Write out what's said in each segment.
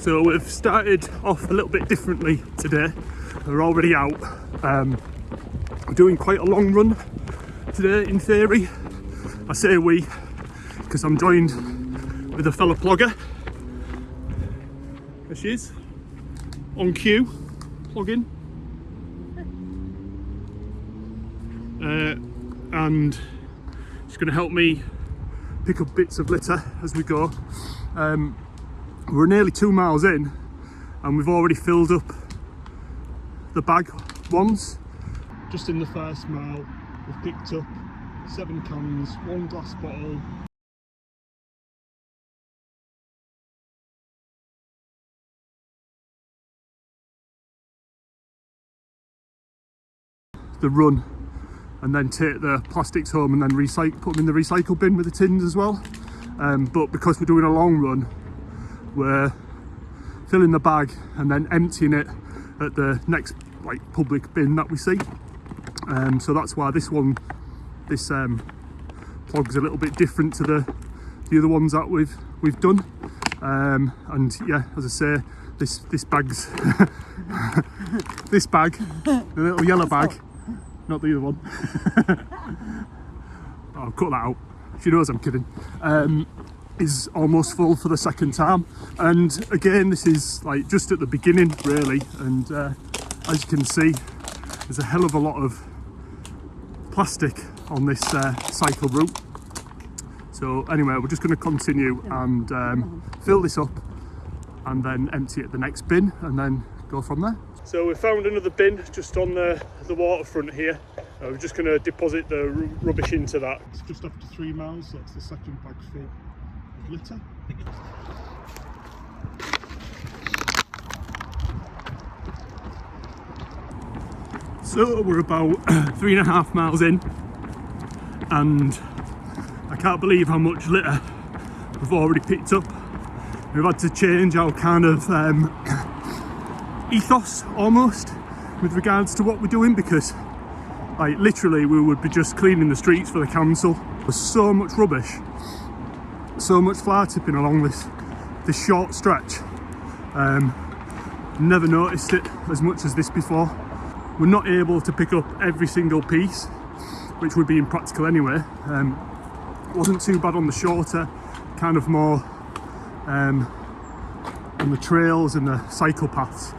So we've started off a little bit differently today. We're already out. We're doing quite a long run today in theory. I say we because I'm joined with a fellow plogger. There she is, on cue, plogging. And she's going to help me pick up bits of litter as we go. We're nearly 2 miles in and we've already filled up the bag once. Just in the first mile we've picked up 7 cans, 1 glass bottle, the run, and then take the plastics home and then put them in the recycle bin with the tins as well. But because we're doing a long run, we're filling the bag and then emptying it at the next public bin that we see. So that's why this plog's a little bit different to the other ones that we've done. And yeah, as I say, this bag's this bag, the little yellow bag, not the other one. I'll cut that out. She knows I'm kidding. Is almost full for the second time, and again this is just at the beginning really, and as you can see there's a hell of a lot of plastic on this cycle route. So anyway, we're just going to continue and fill this up and then empty it at the next bin and then go from there. So we found another bin just on the waterfront here. We're just going to deposit the rubbish into that. It's just after 3 miles, so that's the second bag full of litter. So we're about 3.5 miles in, and I can't believe how much litter we've already picked up. We've had to change our kind of ethos almost with regards to what we're doing, because literally we would be just cleaning the streets for the council. There's so much rubbish, so much fly tipping along this short stretch. Never noticed it as much as this before. We're not able to pick up every single piece, which would be impractical anyway. It wasn't too bad on the shorter, kind of more on the trails and the cycle paths.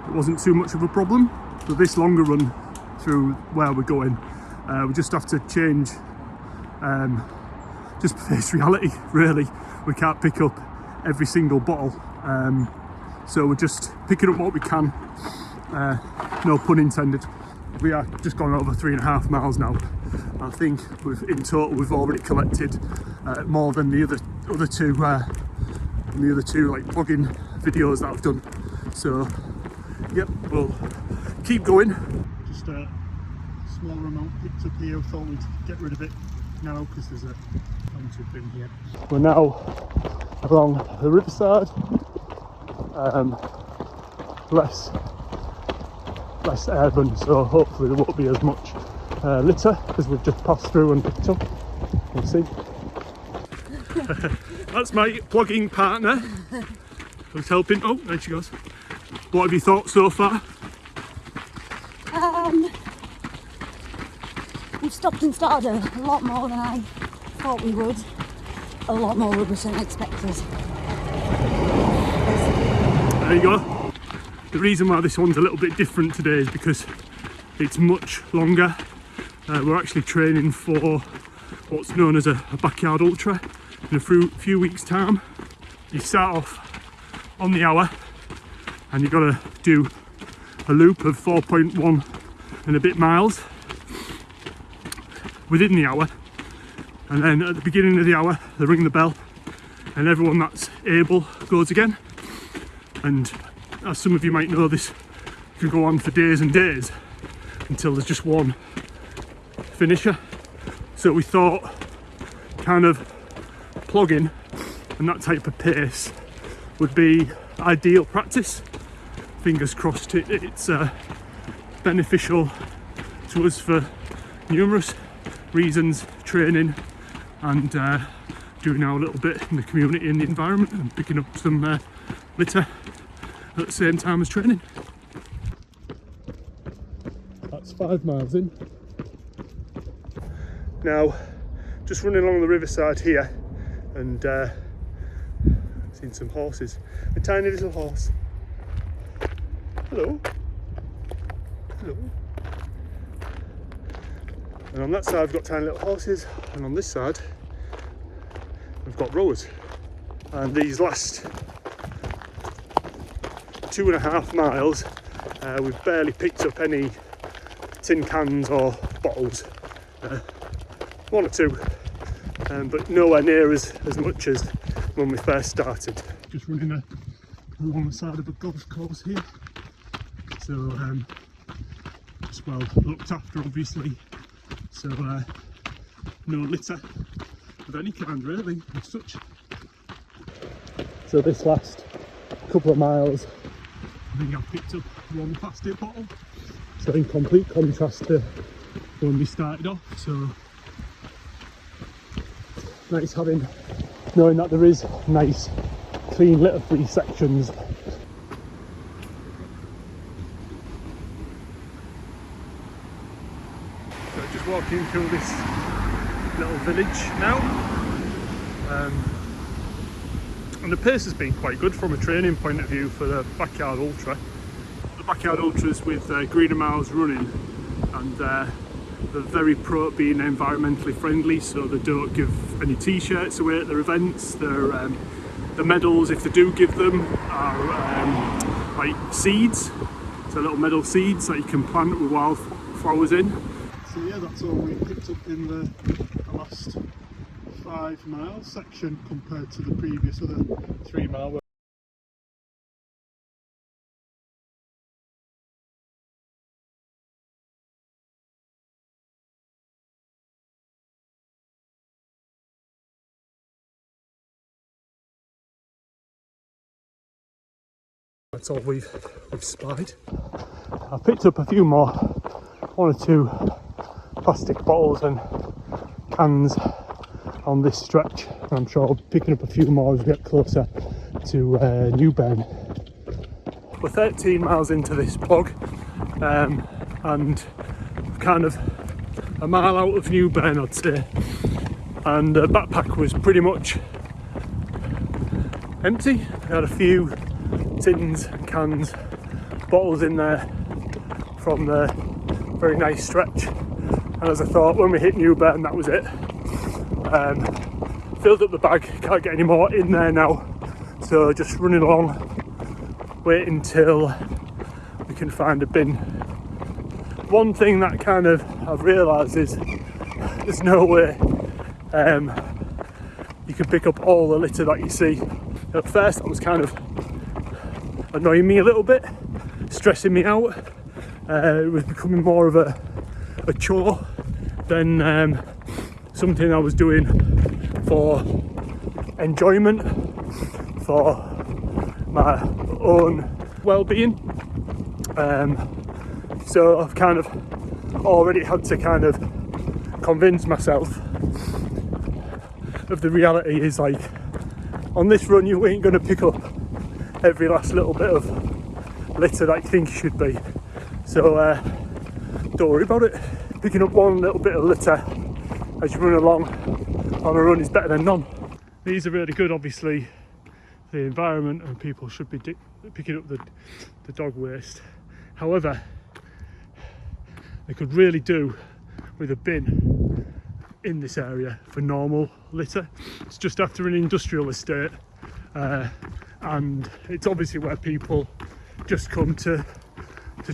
It wasn't too much of a problem. But this longer run through where we're going, we just have to change, just face reality really. We can't pick up every single bottle, so we're just picking up what we can, no pun intended. We are just gone over 3.5 miles now. I think in total we've already collected more than the other two plogging videos that I've done. So yep, we'll keep going. Just a smaller amount picked up here. We thought we'd get rid of it now because there's a plenty of bin here. We're now along the riverside. Less urban, so hopefully there won't be as much litter because we've just passed through and picked up. We'll see. That's my plogging partner who's helping. Oh, there she goes. What have you thought so far? We've stopped and started a lot more than I thought we would. A lot more rubbish than expected. There you go. The reason why this one's a little bit different today is because it's much longer. We're actually training for what's known as a backyard ultra in a few weeks' time. You start off on the hour and you've got to do a loop of 4.1 and a bit miles within the hour, and then at the beginning of the hour they ring the bell and everyone that's able goes again. And as some of you might know, this can go on for days and days until there's just one finisher. So we thought kind of plogging and that type of pace would be ideal practice. Fingers crossed it's beneficial to us for numerous reasons, training and doing our little bit in the community and the environment and picking up some litter at the same time as training. That's 5 miles in. Now, just running along the riverside here and seen some horses. A tiny little horse. Hello. Hello. And on that side we've got tiny little horses, and on this side we've got rowers. And these last 2.5 miles we've barely picked up any tin cans or bottles. 1 or 2, but nowhere near as much as when we first started. Just running along the side of a golf course here, so just well looked after obviously, so no litter of any kind really as such. So this last couple of miles I think I've picked up 1 plastic bottle, so in complete contrast to when we started off. So nice knowing that there is nice clean litter free sections. So just walking through this little village now, and the pace has been quite good from a training point of view for the backyard ultra. The backyard ultras with greener miles running, and they're very pro at being environmentally friendly, so they don't give any t-shirts away at their events. The medals, if they do give them, are like seeds, so little medal seeds that you can plant with wildflowers in. So yeah, that's all we picked up in the last 5 mile section compared to the previous other 3 mile. That's all we've spied. I picked up a few more, 1 or 2 plastic bottles and cans on this stretch. I'm sure I'll be picking up a few more as we get closer to Newburn. We're 13 miles into this plog, and kind of a mile out of Newburn I'd say, and the backpack was pretty much empty. I had a few tins and cans, bottles in there from the very nice stretch, and as I thought, when we hit Newburn that was it. Filled up the bag, can't get any more in there now, so just running along, waiting till we can find a bin. One thing that kind of I've realised is there's no way you can pick up all the litter that you see. At first that was kind of annoying me a little bit, stressing me out. It was becoming more of a chore than something I was doing for enjoyment, for my own well-being. So I've kind of already had to kind of convince myself of the reality is, like, on this run you ain't going to pick up every last little bit of litter that you think you should be, so don't worry about it. Picking up 1 little bit of litter as you run along on a run is better than none. These are really good obviously for the environment, and people should be picking up the dog waste. However, they could really do with a bin in this area for normal litter. It's just after an industrial estate, and it's obviously where people just come to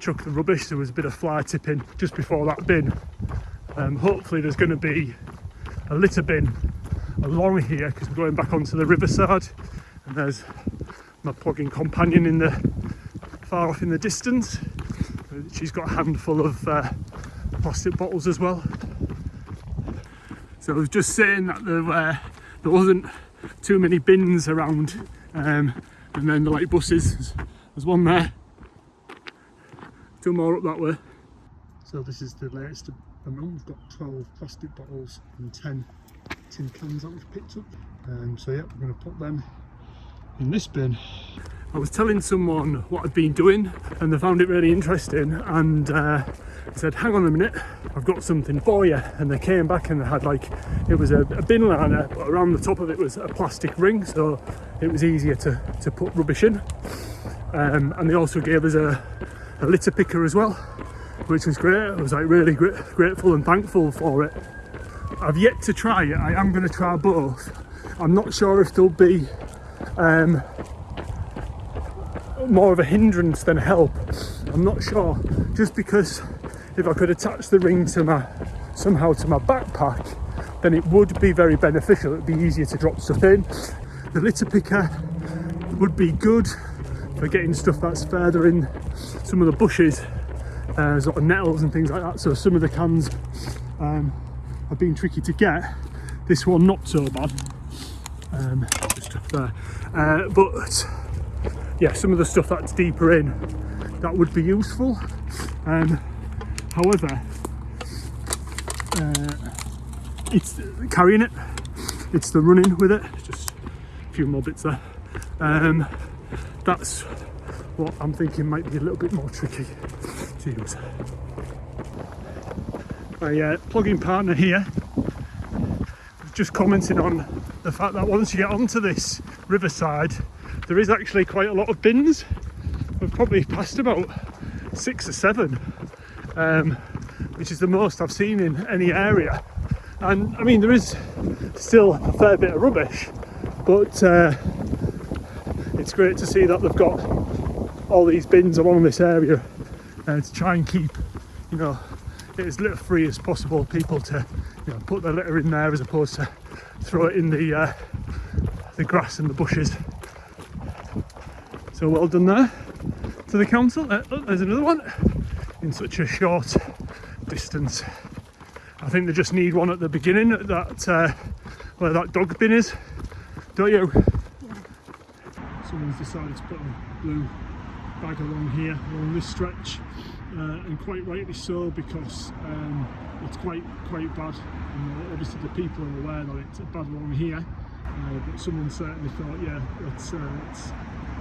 chuck the rubbish. There was a bit of fly tipping just before that bin. Hopefully there's going to be a litter bin along here, because we're going back onto the riverside, and there's my plogging companion in the far off in the distance. She's got a handful of plastic bottles as well. So I was just saying that there wasn't too many bins around, and then the light buses, there's 1 there, 2 more up that way. So this is the latest amount. We've got 12 plastic bottles and 10 tin cans that we've picked up. So yeah, we're going to put them in this bin. I was telling someone what I'd been doing and they found it really interesting, and I said, hang on a minute, I've got something for you. And they came back and they had like, it was a bin liner, but around the top of it was a plastic ring, so it was easier to put rubbish in. And they also gave us a litter picker as well, which was great. I was like really grateful and thankful for it. I've yet to try it. I am going to try both. I'm not sure if they'll be more of a hindrance than help. I'm not sure, just because if I could attach the ring to somehow to my backpack, then it would be very beneficial. It'd be easier to drop stuff in. The litter picker would be good for getting stuff that's further in some of the bushes, sort of nettles and things like that. So some of the cans have been tricky to get. This one not so bad, just up there. But yeah, some of the stuff that's deeper in, that would be useful. However, it's carrying it, it's the running with it, just a few more bits there. That's what I'm thinking might be a little bit more tricky to use. My plugging partner here was just commenting on the fact that once you get onto this riverside, there is actually quite a lot of bins. We've probably passed about 6 or 7, which is the most I've seen in any area. And I mean, there is still a fair bit of rubbish, but it's great to see that they've got all these bins along this area to try and keep, you know, it as litter free as possible. People to, you know, put their litter in there as opposed to throw it in the grass and the bushes. So well done there to the council. Look, there's another one in such a short distance. I think they just need one at the beginning, at that where that dog bin is, don't you? Yeah. Someone's decided to put a blue bag along here, along this stretch, and quite rightly so, because it's quite bad. And obviously the people are aware that it's bad along here, but someone certainly thought, yeah, let's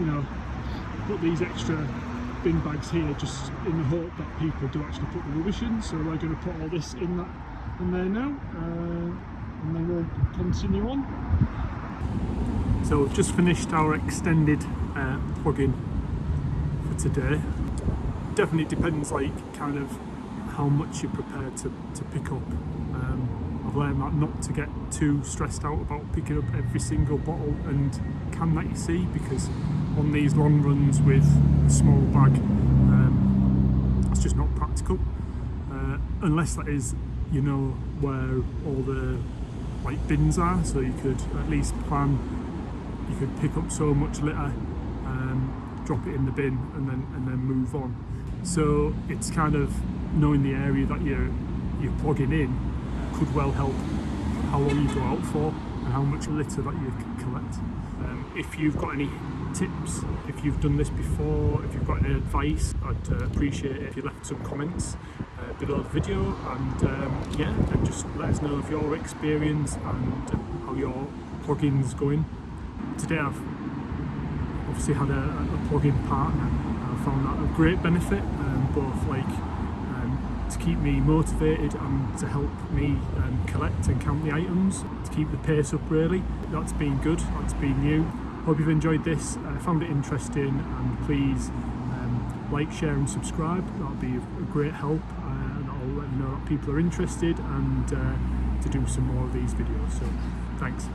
you know, put these extra bin bags here just in the hope that people do actually put the rubbish in. So we're going to put all this in there now, and then we'll continue on. So we've just finished our extended plug-in for today. Definitely depends, like, kind of how much you're prepared to pick up. I've learned that not to get too stressed out about picking up every single bottle and can that you see, because on these long runs with a small bag, it's just not practical, unless that is, you know, where all the like bins are, so you could at least plan, you could pick up so much litter, drop it in the bin and then move on. So it's kind of knowing the area that you're plugging in could well help how long you go out for and how much litter that you can collect. If you've got any tips, if you've done this before, if you've got any advice, I'd appreciate it if you left some comments below the video, and yeah, and just let us know of your experience and how your plugins going. Today I've obviously had a plug-in partner. I found that a great benefit, both like to keep me motivated and to help me collect and count the items, to keep the pace up really. That's been good, that's been new. Hope you've enjoyed this, found it interesting, and please like, share and subscribe. That'll be a great help, and I'll let you know that people are interested and to do some more of these videos. So thanks.